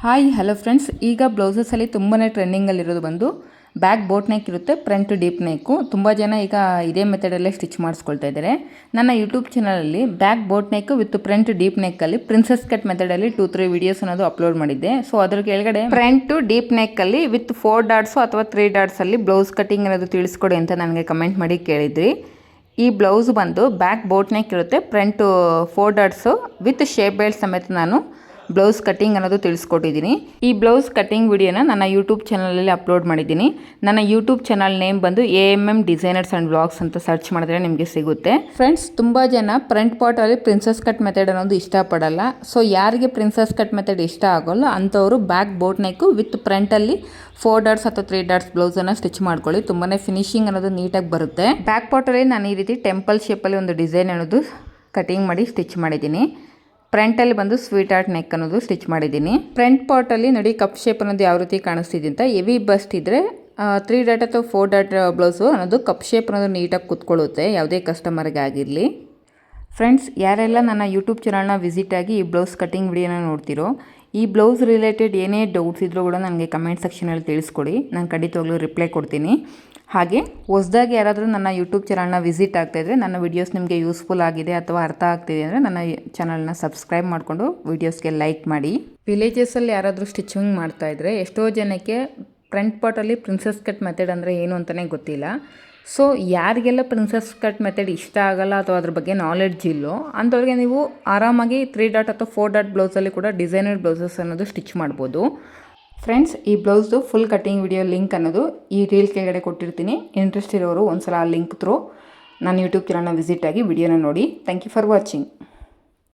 Hi hello friends, ಈಗ ಬ್ಲೌಸಸಲ್ಲಿ ತುಂಬಾ ಟ್ರೆಂಡಿಂಗಲ್ಲಿರೋದು ಬಂದು ಬ್ಯಾಕ್ ಬೋಟ್ ನೆಕ್ ಇರುತ್ತೆ, ಫ್ರಂಟ್ ಡೀಪ್ ನೆಕ್ಕು. ತುಂಬ ಜನ ಈಗ ಇದೇ ಮೆಥಡಲ್ಲೇ ಸ್ಟಿಚ್ ಮಾಡಿಸ್ಕೊಳ್ತಾ ಇದ್ದಾರೆ. ನನ್ನ ಯೂಟ್ಯೂಬ್ ಚಾನಲಲ್ಲಿ back boat neck with front deep ನೆಕ್ಕಲ್ಲಿ ಪ್ರಿನ್ಸಸ್ ಕಟ್ ಮೆಥಡಲ್ಲಿ 2-3 ವೀಡಿಯೋಸ್ ಅನ್ನೋದು ಅಪ್ಲೋಡ್ ಮಾಡಿದ್ದೆ. ಸೊ ಅದ್ರ ಕೆಳಗಡೆ ಫ್ರಂಟ್ ಡೀಪ್ ನೆಕ್ಕಲ್ಲಿ ವಿತ್ 4 ಡಾಟ್ಸು ಅಥವಾ 3 ಡಾಟ್ಸಲ್ಲಿ ಬ್ಲೌಸ್ ಕಟಿಂಗ್ ಅನ್ನೋದು ತಿಳಿಸ್ಕೊಡಿ ಅಂತ ನನಗೆ ಕಮೆಂಟ್ ಮಾಡಿ ಕೇಳಿದ್ರಿ. ಈ ಬ್ಲೌಸ್ ಬಂದು ಬ್ಯಾಕ್ ಬೋಟ್ ನೆಕ್ ಇರುತ್ತೆ, front 4 dots with shape belt ಸಮೇತ ನಾನು ಬ್ಲೌಸ್ ಕಟಿಂಗ್ ಅನ್ನೋದು ತಿಳಿಸ್ಕೊಟ್ಟಿದ್ದೀನಿ. ಈ ಬ್ಲೌಸ್ ಕಟಿಂಗ್ ವಿಡಿಯೋನ ನನ್ನ ಯೂಟ್ಯೂಬ್ ಚಾನಲಲ್ಲಿ ಅಪ್ಲೋಡ್ ಮಾಡಿದ್ದೀನಿ. ನನ್ನ ಯೂಟ್ಯೂಬ್ ಚಾನಲ್ ನೇಮ್ ಬಂದು AMM ಡಿಸೈನರ್ಸ್ ಆ್ಯಂಡ್ ಬ್ಲಾಗ್ಸ್ ಅಂತ ಸರ್ಚ್ ಮಾಡಿದ್ರೆ ನಿಮಗೆ ಸಿಗುತ್ತೆ. ಫ್ರೆಂಡ್ಸ್, ತುಂಬ ಜನ ಫ್ರಂಟ್ ಪಾರ್ಟಲ್ಲಿ ಪ್ರಿನ್ಸಸ್ ಕಟ್ ಮೆಥಡ್ ಅನ್ನೋದು ಇಷ್ಟಪಡಲ್ಲ. ಸೊ ಯಾರಿಗೆ ಪ್ರಿನ್ಸಸ್ ಕಟ್ ಮೆಥಡ್ ಇಷ್ಟ ಆಗೋಲ್ಲ ಅಂಥವರು ಬ್ಯಾಕ್ ಬೋಟ್ ನೆಕ್ಕು ವಿತ್ ಫ್ರಂಟಲ್ಲಿ 4 ಡಾಟ್ಸ್ ಅಥವಾ 3 ಡಾಟ್ಸ್ ಬ್ಲೌಸನ್ನು ಸ್ಟಿಚ್ ಮಾಡ್ಕೊಳ್ಳಿ. ತುಂಬಾ ಫಿನಿಶಿಂಗ್ ಅನ್ನೋದು ನೀಟಾಗಿ ಬರುತ್ತೆ. ಬ್ಯಾಕ್ ಪಾರ್ಟಲ್ಲಿ ನಾನು ಈ ರೀತಿ ಟೆಂಪಲ್ ಶೇಪಲ್ಲಿ ಒಂದು ಡಿಸೈನ್ ಅನ್ನೋದು ಕಟಿಂಗ್ ಮಾಡಿ ಸ್ಟಿಚ್ ಮಾಡಿದ್ದೀನಿ. ಫ್ರಂಟಲ್ಲಿ ಬಂದು ಸ್ವೀಟ್ ಆರ್ಟ್ ನೆಕ್ ಅನ್ನೋದು ಸ್ಟಿಚ್ ಮಾಡಿದ್ದೀನಿ. ಫ್ರಂಟ್ ಪಾರ್ಟಲ್ಲಿ ನೋಡಿ ಕಪ್ ಶೇಪ್ ಅನ್ನೋದು ಯಾವ ರೀತಿ ಕಾಣಿಸ್ತಿದೆ ಅಂತ. ಹೆವಿ ಬಸ್ಟ್ ಇದ್ದರೆ 3 ಡಾಟ್ ಅಥವಾ 4 ಡಾಟ್ ಬ್ಲೌಸು ಅನ್ನೋದು ಕಪ್ ಶೇಪ್ ಅನ್ನೋದು ನೀಟಾಗಿ ಕೂತ್ಕೊಳ್ಳುತ್ತೆ, ಯಾವುದೇ ಕಸ್ಟಮರ್ಗೆ ಆಗಿರಲಿ. ಫ್ರೆಂಡ್ಸ್, ಯಾರೆಲ್ಲ ನನ್ನ ಯೂಟ್ಯೂಬ್ ಚಾನಲ್ನ ವಿಸಿಟ್ ಆಗಿ ಈ ಬ್ಲೌಸ್ ಕಟಿಂಗ್ ವಿಡಿಯೋನ ನೋಡ್ತಿರೋ, ಈ ಬ್ಲೌಸ್ ರಿಲೇಟೆಡ್ ಏನೇ ಡೌಟ್ಸ್ ಇದ್ರೂ ಕೂಡ ನನಗೆ ಕಮೆಂಟ್ ಸೆಕ್ಷನಲ್ಲಿ ತಿಳಿಸ್ಕೊಡಿ, ನಾನು ಖಂಡಿತವಾಗ್ಲೂ ರಿಪ್ಲೈ ಕೊಡ್ತೀನಿ. ಹಾಗೆ ಹೊಸದಾಗಿ ಯಾರಾದರೂ ನನ್ನ ಯೂಟ್ಯೂಬ್ ಚಾನಲ್ನ ವಿಸಿಟ್ ಆಗ್ತಾಯಿದ್ರೆ, ನನ್ನ ವೀಡಿಯೋಸ್ ನಿಮಗೆ ಯೂಸ್ಫುಲ್ ಆಗಿದೆ ಅಥವಾ ಅರ್ಥ ಆಗ್ತಿದೆ ಅಂದರೆ ನನ್ನ ಚಾನಲ್ನ ಸಬ್ಸ್ಕ್ರೈಬ್ ಮಾಡಿಕೊಂಡು ವೀಡಿಯೋಸ್ಗೆ ಲೈಕ್ ಮಾಡಿ. ವಿಲೇಜಸಲ್ಲಿ ಯಾರಾದರೂ ಸ್ಟಿಚಿಂಗ್ ಮಾಡ್ತಾಯಿದ್ರೆ ಎಷ್ಟೋ ಜನಕ್ಕೆ ಫ್ರಂಟ್ ಪಾರ್ಟಲ್ಲಿ ಪ್ರಿನ್ಸಸ್ ಕಟ್ ಮೆಥಡ್ ಅಂದರೆ ಏನು ಅಂತಲೇ ಗೊತ್ತಿಲ್ಲ. ಸೊ ಯಾರಿಗೆಲ್ಲ ಪ್ರಿನ್ಸಸ್ ಕಟ್ ಮೆಥಡ್ ಇಷ್ಟ ಆಗಲ್ಲ ಅಥವಾ ಅದ್ರ ಬಗ್ಗೆ ನಾಲೆಡ್ಜ್ ಇಲ್ಲೋ ಅಂಥವ್ರಿಗೆ ನೀವು ಆರಾಮಾಗಿ 3 ಡಾಟ್ ಅಥವಾ 4 ಡಾಟ್ ಬ್ಲೌಸಲ್ಲಿ ಕೂಡ ಡಿಸೈನರ್ ಬ್ಲೌಸಸ್ ಅನ್ನೋದು ಸ್ಟಿಚ್ ಮಾಡ್ಬೋದು. ಫ್ರೆಂಡ್ಸ್, ಈ ಬ್ಲೌಸ್ದು ಫುಲ್ ಕಟಿಂಗ್ ವಿಡಿಯೋ ಲಿಂಕ್ ಅನ್ನೋದು ಈ ರೀಲ್ ಕೆಳಗಡೆ ಕೊಟ್ಟಿರ್ತೀನಿ. ಇಂಟ್ರೆಸ್ಟ್ ಇರೋರು ಒಂದ್ಸಲ ಆ ಲಿಂಕ್ ಥ್ರೂ ನನ್ನ ಯೂಟ್ಯೂಬ್ ಚಾನಲ್ನ ವಿಸಿಟ್ ಆಗಿ ವಿಡಿಯೋನ ನೋಡಿ. Thank you for watching.